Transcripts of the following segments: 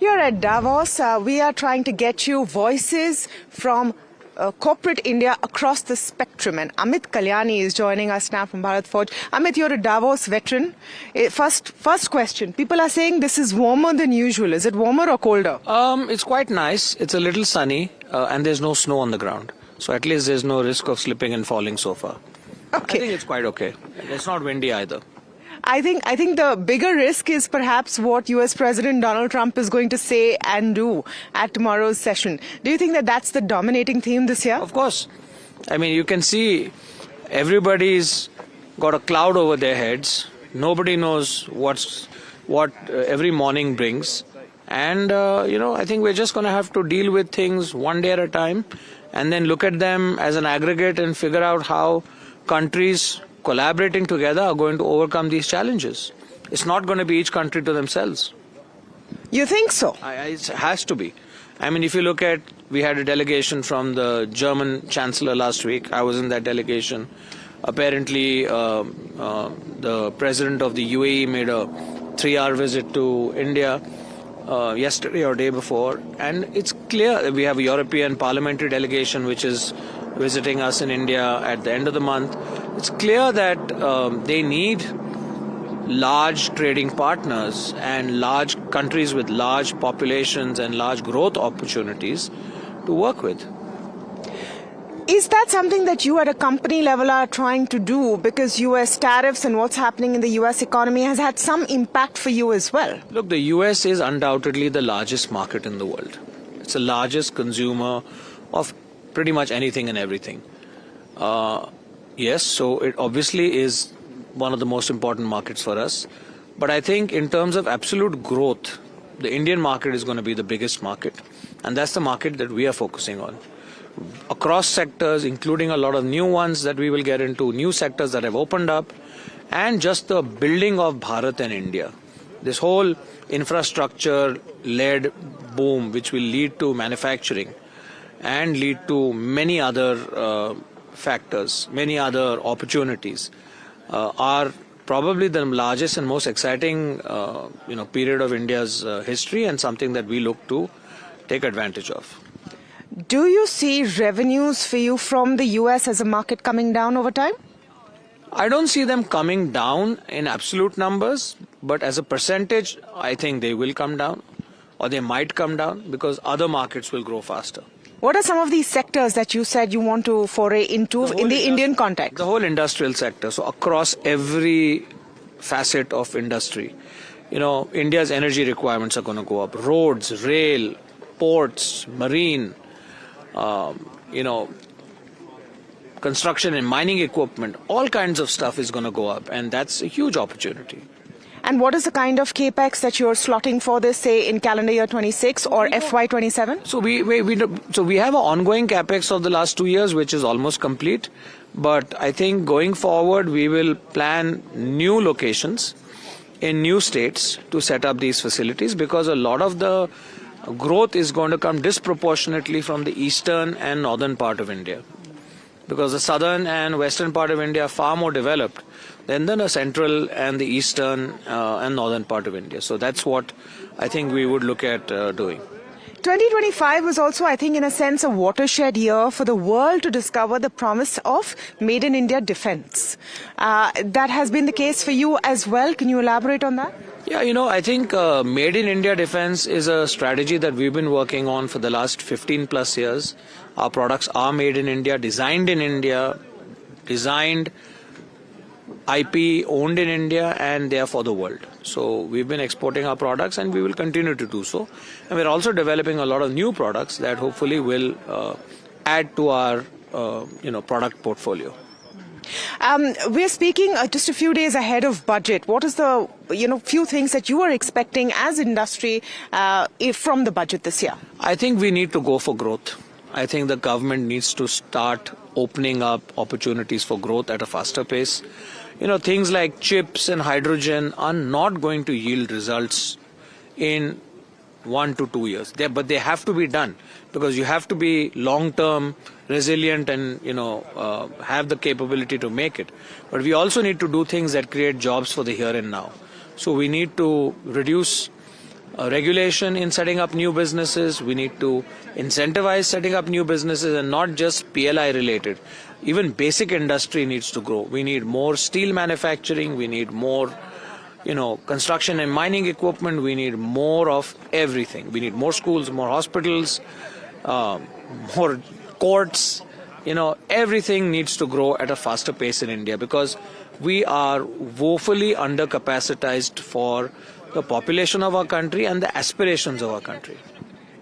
Here at Davos, we are trying to get you voices from corporate India across the spectrum. And Amit Kalyani is joining us now from Bharat Forge. Amit, you're a Davos veteran. First question. People are saying this is warmer than usual. Is it warmer or colder? It's quite nice. It's a little sunny and there's no snow on the ground. So at least there's no risk of slipping and falling so far. Okay. I think it's quite okay. It's not windy either. I think the bigger risk is perhaps what US President Donald Trump is going to say and do at tomorrow's session. Do you think that that's the dominating theme this year? Of course. I mean, you can see everybody's got a cloud over their heads. Nobody knows what every morning brings. And, I think we're just going to have to deal with things one day at a time and then look at them as an aggregate and figure out how countries collaborating together are going to overcome these challenges. It's not going to be each country to themselves. You think so? It has to be. I mean, if you look at, we had a delegation from the German Chancellor last week. I was in that delegation. Apparently, the President of the UAE made a 3-hour visit to India yesterday or day before. And it's clear that we have a European parliamentary delegation which is visiting us in India at the end of the month. It's clear that they need large trading partners and large countries with large populations and large growth opportunities to work with. Is that something that you at a company level are trying to do? Because US tariffs and what's happening in the US economy has had some impact for you as well. Look, the US is undoubtedly the largest market in the world. It's the largest consumer of pretty much anything and everything. Yes, so it obviously is one of the most important markets for us. But I think in terms of absolute growth, the Indian market is going to be the biggest market. And that's the market that we are focusing on. Across sectors, including a lot of new ones that we will get into, new sectors that have opened up, and just the building of Bharat and India. This whole infrastructure-led boom, which will lead to manufacturing and lead to many other factors, many other opportunities, are probably the largest and most exciting period of India's history, and something that we look to take advantage of. Do you see revenues for you from the US as a market coming down over time? I don't see them coming down in absolute numbers, but as a percentage, I think they will come down, or they might come down, because other markets will grow faster. What are some of these sectors that you said you want to foray into in the Indian context? The whole industrial sector. So across every facet of industry, India's energy requirements are going to go up. Roads, rail, ports, marine, construction and mining equipment, all kinds of stuff is going to go up. And that's a huge opportunity. And what is the kind of capex that you're slotting for this, say, in calendar year 26 or FY27? So we have an ongoing capex of the last 2 years, which is almost complete. But I think going forward, we will plan new locations in new states to set up these facilities, because a lot of the growth is going to come disproportionately from the eastern and northern part of India. Because the southern and western part of India are far more developed than the central and the eastern and northern part of India. So that's what I think we would look at doing. 2025 was also, I think, in a sense, a watershed year for the world to discover the promise of Made in India defense. That has been the case for you as well. Can you elaborate on that? Yeah, I think Made in India defense is a strategy that we've been working on for the last 15 plus years. Our products are made in India, designed in India, designed IP owned in India, and they are for the world. So we've been exporting our products, and we will continue to do so. And we're also developing a lot of new products that hopefully will add to our product portfolio. We're speaking just a few days ahead of budget. What is the few things that you are expecting as industry from the budget this year? I think we need to go for growth. I think the government needs to start opening up opportunities for growth at a faster pace. Things like chips and hydrogen are not going to yield results in 1 to 2 years. But they have to be done, because you have to be long-term, resilient, and have the capability to make it. But we also need to do things that create jobs for the here and now. So we need to reduce regulation in setting up new businesses. We need to incentivize setting up new businesses, and not just PLI related. Even basic industry needs to grow. We need more steel manufacturing. We need more, construction and mining equipment. We need more of everything. We need more schools, more hospitals, more courts. Everything needs to grow at a faster pace in India, because we are woefully undercapacitized for the population of our country and the aspirations of our country.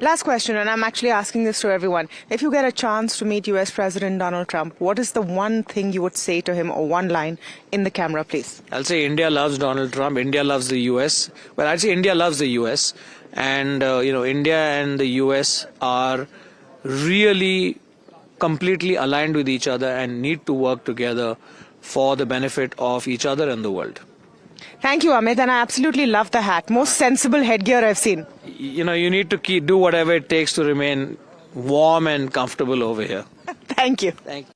Last question, and I'm actually asking this to everyone. If you get a chance to meet US President Donald Trump, what is the one thing you would say to him, or one line in the camera, please? I'll say India loves Donald Trump. India loves the US. Well, I'd say India loves the US. And, India and the US are really completely aligned with each other and need to work together for the benefit of each other and the world. Thank you, Amit, and I absolutely love the hat. Most sensible headgear I've seen. You need to do whatever it takes to remain warm and comfortable over here. Thank you. Thank you.